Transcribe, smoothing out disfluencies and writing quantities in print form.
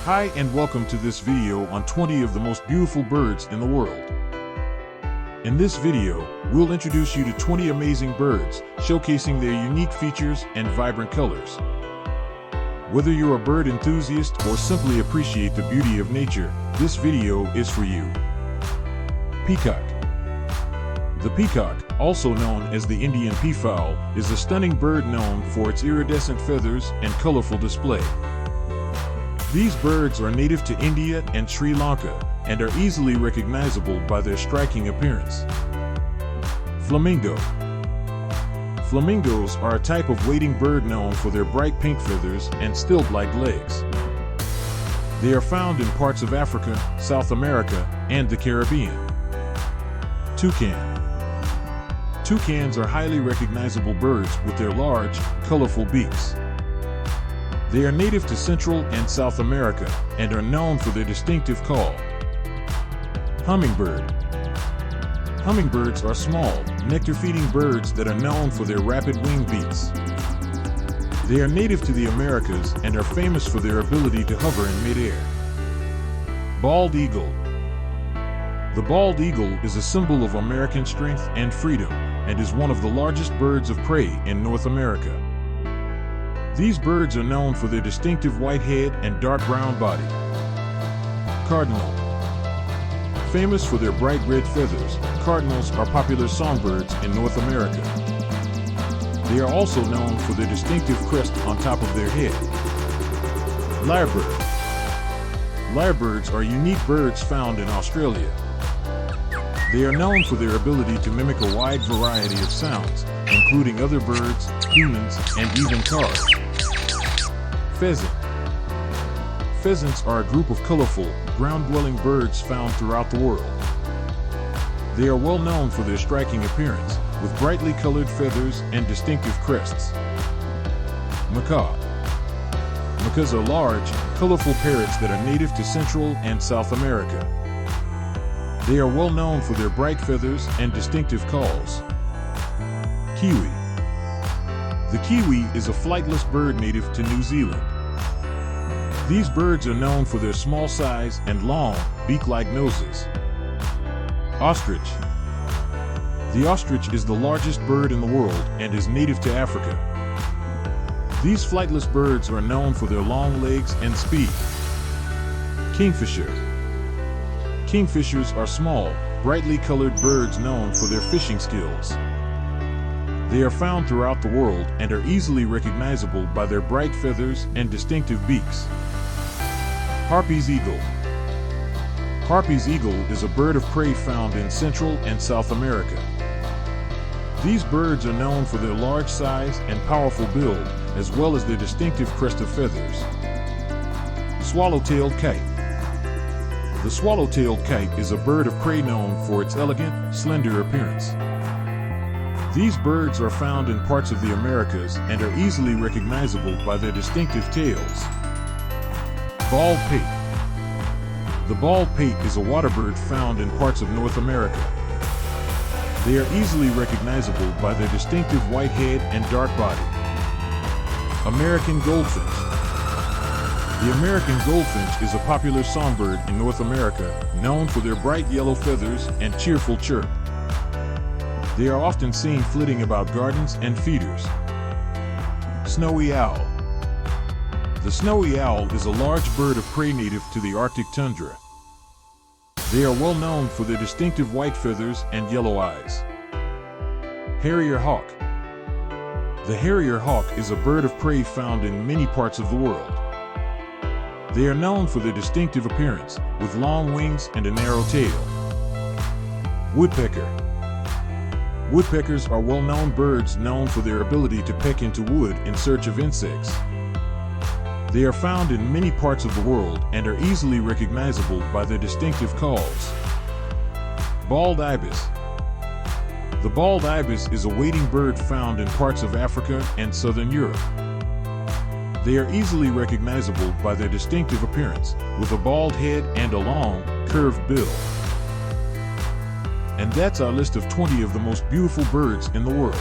Hi and welcome to this video on 20 of the most beautiful birds in the world. In this video, we'll introduce you to 20 amazing birds, showcasing their unique features and vibrant colors. Whether you're a bird enthusiast or simply appreciate the beauty of nature, this video is for you. Peacock. The peacock, also known as the Indian peafowl, is a stunning bird known for its iridescent feathers and colorful display. These birds are native to India and Sri Lanka and are easily recognizable by their striking appearance. Flamingo. Flamingos are a type of wading bird known for their bright pink feathers and stilt-like legs. They are found in parts of Africa, South America, and the Caribbean. Toucan. Toucans are highly recognizable birds with their large, colorful beaks. They are native to Central and South America and are known for their distinctive call. Hummingbird. Hummingbirds are small, nectar-feeding birds that are known for their rapid wing beats. They are native to the Americas and are famous for their ability to hover in midair. Bald eagle. The bald eagle is a symbol of American strength and freedom and is one of the largest birds of prey in North America. These birds are known for their distinctive white head and dark brown body. Cardinal. Famous for their bright red feathers, cardinals are popular songbirds in North America. They are also known for their distinctive crest on top of their head. Lyrebird. Lyrebirds are unique birds found in Australia. They are known for their ability to mimic a wide variety of sounds, including other birds, humans, and even cars. Pheasant. Pheasants are a group of colorful, ground-dwelling birds found throughout the world. They are well known for their striking appearance, with brightly colored feathers and distinctive crests. Macaw. Macaws are large, colorful parrots that are native to Central and South America. They are well known for their bright feathers and distinctive calls. Kiwi. The kiwi is a flightless bird native to New Zealand. These birds are known for their small size and long, beak-like noses. Ostrich. The ostrich is the largest bird in the world and is native to Africa. These flightless birds are known for their long legs and speed. Kingfisher. Kingfishers are small, brightly colored birds known for their fishing skills. They are found throughout the world and are easily recognizable by their bright feathers and distinctive beaks. Harpy's eagle. Harpy's eagle is a bird of prey found in Central and South America. These birds are known for their large size and powerful build, as well as their distinctive crest of feathers. Swallow-tailed kite. The swallow-tailed kite is a bird of prey known for its elegant, slender appearance. These birds are found in parts of the Americas and are easily recognizable by their distinctive tails. Bald pate. The bald pate is a water bird found in parts of North America. They are easily recognizable by their distinctive white head and dark body. American goldfinch. The American goldfinch is a popular songbird in North America, known for their bright yellow feathers and cheerful chirp. They are often seen flitting about gardens and feeders. Snowy owl. The snowy owl is a large bird of prey native to the Arctic tundra. They are well known for their distinctive white feathers and yellow eyes. Harrier hawk. The harrier hawk is a bird of prey found in many parts of the world. They are known for their distinctive appearance, with long wings and a narrow tail. Woodpecker. Woodpeckers are well-known birds known for their ability to peck into wood in search of insects. They are found in many parts of the world and are easily recognizable by their distinctive calls. Bald ibis. The bald ibis is a wading bird found in parts of Africa and southern Europe. They are easily recognizable by their distinctive appearance, with a bald head and a long, curved bill. And that's our list of 20 of the most beautiful birds in the world.